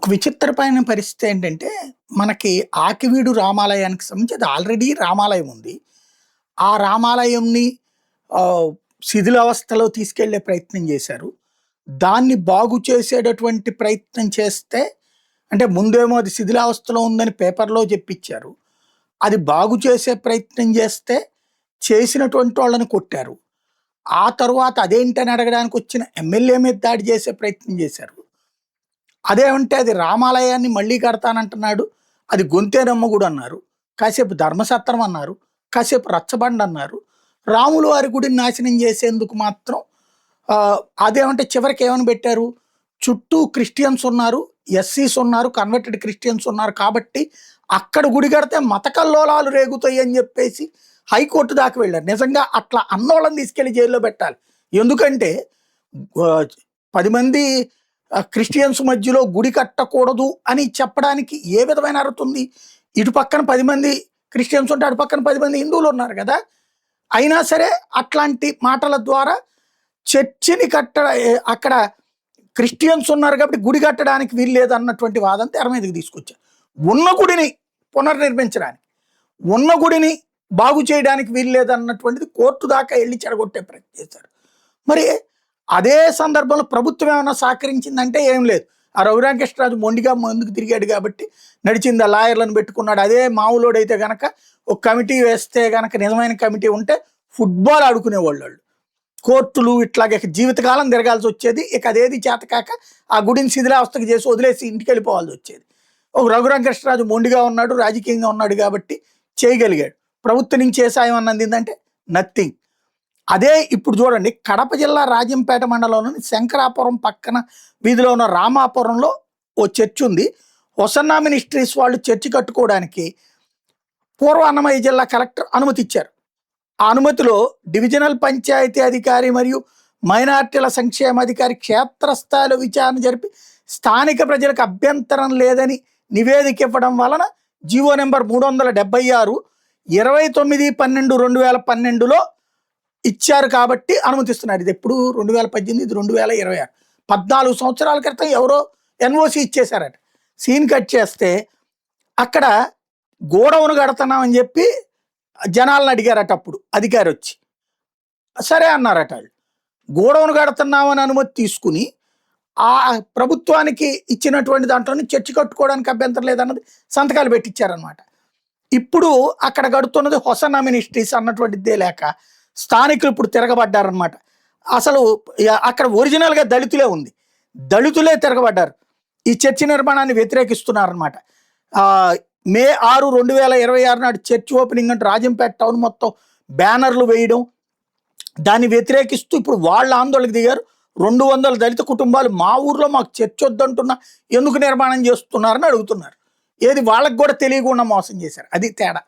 ఒక విచిత్రమైన పరిస్థితి ఏంటంటే, మనకి ఆకివీడు రామాలయానికి సంబంధించి అది ఆల్రెడీ రామాలయం ఉంది. ఆ రామాలయంని ఆహ్, శిథిలావస్థలో తీసుకెళ్ళే ప్రయత్నం చేశారు. దాన్ని బాగు చేసేటటువంటి ప్రయత్నం చేస్తే అంటే ముందేమో అది శిథిలావస్థలో ఉందని పేపర్‌లో జెప్పిచ్చారు. అది బాగు చేసే ప్రయత్నం చేస్తే చేసినటువంటి వాళ్ళని కొట్టారు. ఆ తరువాత అదేంటని అడగడానికొచ్చిన ఎమ్మెల్యే మీద దాడి చేసే ప్రయత్నం చేశారు. అదేమంటే అది రామాలయాన్ని మళ్ళీ కడతానంటున్నాడు. అది గొంతేనమ్మ గుడి అన్నారు. కాసేపు ధర్మసత్రం అన్నారు. కాసేపు రచ్చబండ అన్నారు. రాములు వారి గుడిని నాశనం చేసేందుకు మాత్రం అదేమంటే చివరికి ఏమని పెట్టారు? చుట్టూ క్రిస్టియన్స్ ఉన్నారు. ఎస్సీస్ ఉన్నారు. కన్వర్టెడ్ క్రిస్టియన్స్ ఉన్నారు కాబట్టి అక్కడ గుడి కడితే మత కల్లోలాలు రేగుతాయి అని చెప్పేసి హైకోర్టు దాకా వెళ్లారు. నిజంగా అట్లా అన్నోళ్ళని తీసుకెళ్లి జైల్లో పెట్టాలి. ఎందుకంటే ఆహ్, 10 మంది క్రిస్టియన్స్ మధ్యలో గుడి కట్టకూడదు అని చెప్పడానికి ఏ విధమైన అర్హత ఉంది? ఇటు పక్కన 10 మంది క్రిస్టియన్స్ ఉంటే అటు పక్కన 10 మంది హిందువులు ఉన్నారు కదా! అయినా సరే అట్లాంటి మాటల ద్వారా చర్చిని అక్కడ క్రిస్టియన్స్ ఉన్నారు కాబట్టి గుడి కట్టడానికి వీలు లేదన్నటువంటి వాదన తెర మీదకి తీసుకొచ్చారు. ఉన్న గుడిని పునర్నిర్మించడానికి, ఉన్న గుడిని బాగు చేయడానికి వీలు లేదన్నటువంటిది కోర్టు దాకా ఎళ్లి చెడగొట్టే ప్రయత్నం చేశారు. మరి అదే సందర్భంలో ప్రభుత్వం ఏమన్నా సహకరించిందంటే ఏం లేదు. ఆ రఘురామకృష్ణరాజు మొండిగా ముందుకు తిరిగాడు కాబట్టి నడిచింది. ఆ లాయర్లను పెట్టుకున్నాడు. అదే మామూలోడైతే గనక ఒక కమిటీ వేస్తే గనక నిజమైన కమిటీ ఉంటే ఫుట్బాల్ ఆడుకునేవాళ్ళు వాళ్ళు. కోర్టులు ఇట్లాగే జీవితకాలం తిరగాల్సి వచ్చేది. ఇక అదేది చేతకాక ఆ గుడిని శిథిలావస్థకు చేసి వదిలేసి ఇంటికి వెళ్ళిపోవాల్సి వచ్చేది. ఒక రఘురామకృష్ణరాజు మొండిగా ఉన్నాడు, రాజకీయంగా ఉన్నాడు కాబట్టి చేయగలిగాడు. ప్రభుత్వం నుంచి ఏ సాయం అన్నది ఏంటంటే నథింగ్. అదే ఇప్పుడు చూడండి, కడప జిల్లా రాజంపేట మండలంలోని శంకరాపురం పక్కన వీధిలో ఉన్న రామాపురంలో ఓ చర్చ్ ఉంది. హొసన్నా మినిస్ట్రీస్ వాళ్ళు చర్చి కట్టుకోవడానికి పూర్వ అన్నమయ్య జిల్లా కలెక్టర్ అనుమతి ఇచ్చారు. ఆ అనుమతిలో డివిజనల్ పంచాయతీ అధికారి మరియు మైనార్టీల సంక్షేమ అధికారి క్షేత్రస్థాయిలో విచారణ జరిపి స్థానిక ప్రజలకు అభ్యంతరం లేదని నివేదిక ఇవ్వడం వలన జీవో నెంబర్ 376 29/12/2012లో ఇచ్చారు కాబట్టి అనుమతిస్తున్నారు. ఇది ఎప్పుడు 2018, ఇది 2026. 14 సంవత్సరాల క్రితం ఎవరో ఎన్ఓసి ఇచ్చేశారట. సీన్ కట్ చేస్తే అక్కడ గోడౌన్ కడుతున్నామని చెప్పి జనాలను అడిగారట. అప్పుడు అధికారి వచ్చి సరే అన్నారట. వాళ్ళు గోడౌన్ కడుతున్నామని అనుమతి తీసుకుని ఆ ప్రభుత్వానికి ఇచ్చినటువంటి దాంట్లోని చర్చి కట్టుకోవడానికి అభ్యంతరం లేదన్నది సంతకాలు పెట్టించారనమాట. ఇప్పుడు అక్కడ గడుతున్నది హొసన్నా మినిస్ట్రీస్ అన్నటువంటిదే లేక స్థానికులు ఇప్పుడు తిరగబడ్డారనమాట. అసలు అక్కడ ఒరిజినల్గా దళితులే ఉంది. దళితులే తిరగబడ్డారు. ఈ చర్చి నిర్మాణాన్ని వ్యతిరేకిస్తున్నారనమాట. మే 6, 2026 నాడు చర్చ్ ఓపెనింగ్ అంటే రాజంపేట టౌన్ మొత్తం బ్యానర్లు వేయడం, దాన్ని వ్యతిరేకిస్తూ ఇప్పుడు వాళ్ళ ఆందోళనకు దిగారు. 200 దళిత కుటుంబాలు మా ఊర్లో మాకు చర్చ్ వద్దంటున్నా ఎందుకు నిర్మాణం చేస్తున్నారని అడుగుతున్నారు. ఏది వాళ్ళకి కూడా తెలియకుండా మోసం చేశారు. అది తేడా.